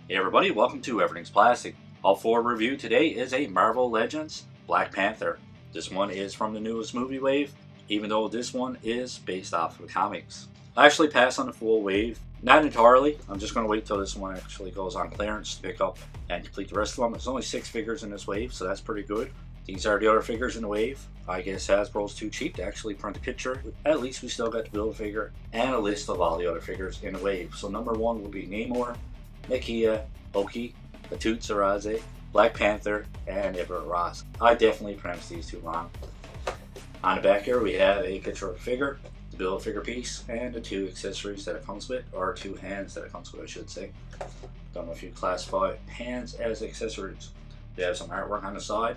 Hey everybody, welcome to Everything's Plastic. All for review today is a Marvel Legends Black Panther. This one is from the newest movie wave, even though this one is based off of the comics. I actually passed on the full wave, not entirely. I'm just going to wait till this one actually goes on clearance to pick up and complete the rest of them. There's only 6 figures in this wave, so that's pretty good. These are the other figures in the wave. I guess Hasbro's too cheap to actually print a picture. At least we still got the Build-A-Figure and a list of all the other figures in the wave. So number 1 will be Namor, Nakia, Oki, Attuma, Black Panther, and Everett Ross. I definitely pronounced these two wrong. On the back here we have a picture of a figure, the Build-A-Figure piece, and the 2 accessories that it comes with, or 2 hands that it comes with I should say. Don't know if you classify hands as accessories. They have some artwork on the side.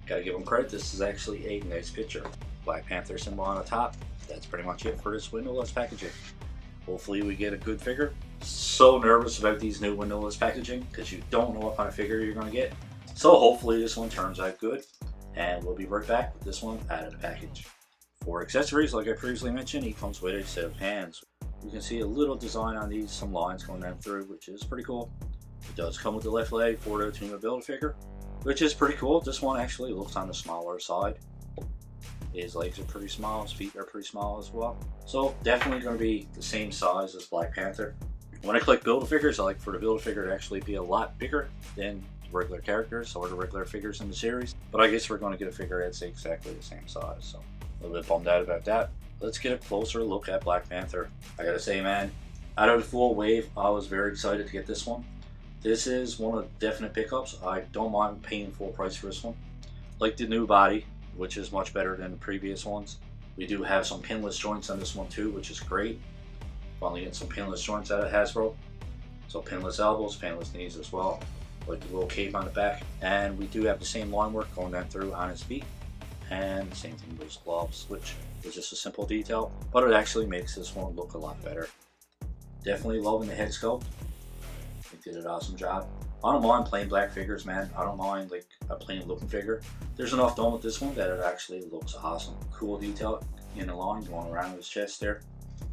Gotta give them credit, this is actually a nice picture. Black Panther symbol on the top. That's pretty much it for this windowless packaging. Hopefully we get a good figure. So nervous about these new windowless packaging because you don't know what kind of figure you're going to get. So hopefully this one turns out good, and we'll be right back with this one out of the package. For accessories, like I previously mentioned, he comes with a set of hands. You can see a little design on these, some lines going down through, which is pretty cool. It does come with the left leg for the Attuma Build-A-Figure, which is pretty cool. This one actually looks on the smaller side. His legs are pretty small, his feet are pretty small as well. So definitely going to be the same size as Black Panther. When I collect Build-A-Figures, I like for the Build-A-Figure to actually be a lot bigger than regular characters or the regular figures in the series. But I guess we're going to get a figure that's exactly the same size, so a little bit bummed out about that. Let's get a closer look at Black Panther. I gotta say, man, out of the full wave, I was very excited to get this one. This is one of the definite pickups. I don't mind paying full price for this one. Like the new body, which is much better than the previous ones. We do have some pinless joints on this one too, which is great. Finally getting some pinless joints out of Hasbro. So pinless elbows, pinless knees as well. Like the little cape on the back. And we do have the same line work going down through on his feet. And the same thing with his gloves, which is just a simple detail. But it actually makes this one look a lot better. Definitely loving the head sculpt. They did an awesome job. I don't mind plain black figures, man. I don't mind like a plain looking figure. There's enough done with this one that it actually looks awesome. Cool detail in the line going around his chest there.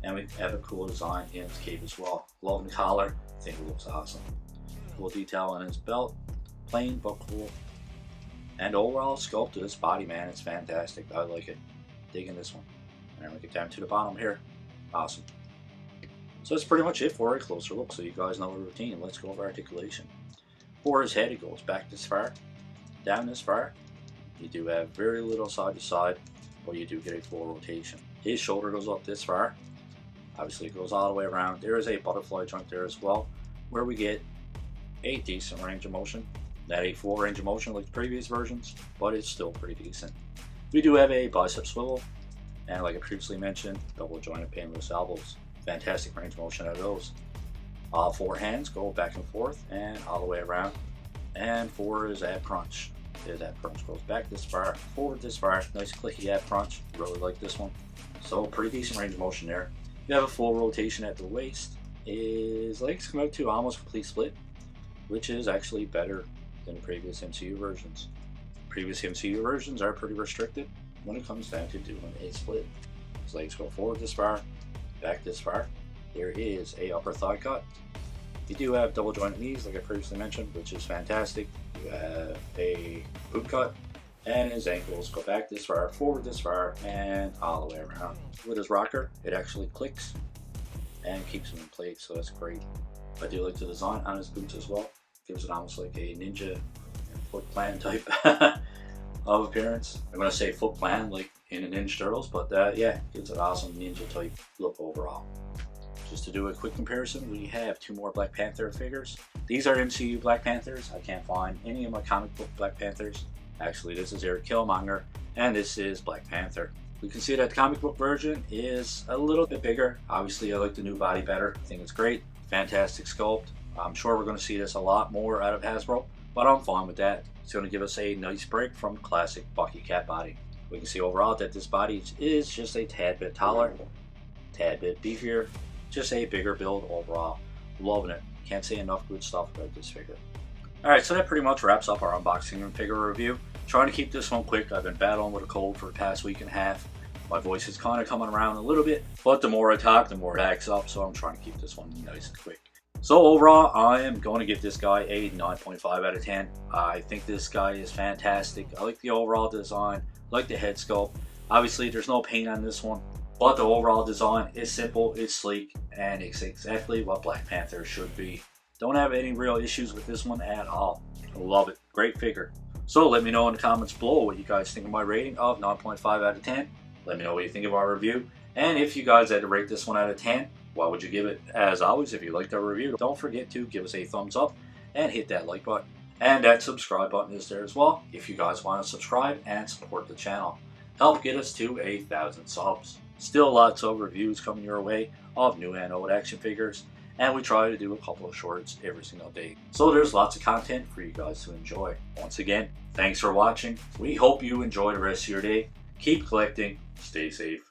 And we have a cool design in his cape as well. Loving the collar, I think it looks awesome. Cool detail on his belt, plain but cool. And overall sculpt of this body, man, it's fantastic. I like it. Digging this one. And then we get down to the bottom here. Awesome. So that's pretty much it for a closer look, so you guys know the routine. Let's go over articulation. For his head, it goes back this far, down this far. You do have very little side to side, but you do get a full rotation. His shoulder goes up this far. Obviously it goes all the way around. There is a butterfly joint there as well, where we get a decent range of motion. Not a full range of motion like the previous versions, but it's still pretty decent. We do have a bicep swivel, and like I previously mentioned, double jointed pinless elbows. Fantastic range of motion out of those. All 4 hands go back and forth and all the way around. And for his ab crunch. His ab crunch goes back this far, forward this far. Nice clicky ab crunch. Really like this one. So pretty decent range of motion there. You have a full rotation at the waist. His legs come out to almost complete split, which is actually better than the previous MCU versions. Previous MCU versions are pretty restricted when it comes down to doing a split. His legs go forward this far, back this far. There is a upper thigh cut. You do have double jointed knees like I previously mentioned, which is fantastic. You have a boot cut, and his ankles go back this far, forward this far, and all the way around. With his rocker, it actually clicks and keeps him in place, so that's great. I do like the design on his boots as well. Gives it almost like a ninja Foot Clan type of appearance. I'm going to say Foot Clan like in the Ninja Turtles, but yeah, gives it awesome ninja type look overall. Just to do a quick comparison, we have 2 more Black Panther figures. These are MCU Black Panthers. I can't find any of my comic book Black Panthers. Actually, this is Eric Killmonger, and this is Black Panther. We can see that the comic book version is a little bit bigger. Obviously, I like the new body better. I think it's great. Fantastic sculpt. I'm sure we're going to see this a lot more out of Hasbro, but I'm fine with that. It's going to give us a nice break from classic Bucky Cat body. We can see overall that this body is just a tad bit taller, tad bit beefier, just a bigger build overall. Loving it. Can't say enough good stuff about this figure. Alright, so that pretty much wraps up our unboxing and figure review. Trying to keep this one quick. I've been battling with a cold for the past week and a half. My voice is kind of coming around a little bit, but the more I talk, the more it acts up, so I'm trying to keep this one nice and quick. So overall, I am going to give this guy a 9.5 out of 10. I think this guy is fantastic. I like the overall design, I like the head sculpt. Obviously, there's no paint on this one, but the overall design is simple, it's sleek, and it's exactly what Black Panther should be. Don't have any real issues with this one at all. I love it. Great figure. So let me know in the comments below what you guys think of my rating of 9.5 out of 10. Let me know what you think of our review. And if you guys had to rate this one out of 10, what would you give it? As always, if you liked our review, don't forget to give us a thumbs up and hit that like button. And that subscribe button is there as well if you guys want to subscribe and support the channel. Help get us to 1,000 subs. Still lots of reviews coming your way of new and old action figures, and we try to do a couple of shorts every single day. So there's lots of content for you guys to enjoy. Once again, thanks for watching. We hope you enjoy the rest of your day. Keep collecting. Stay safe.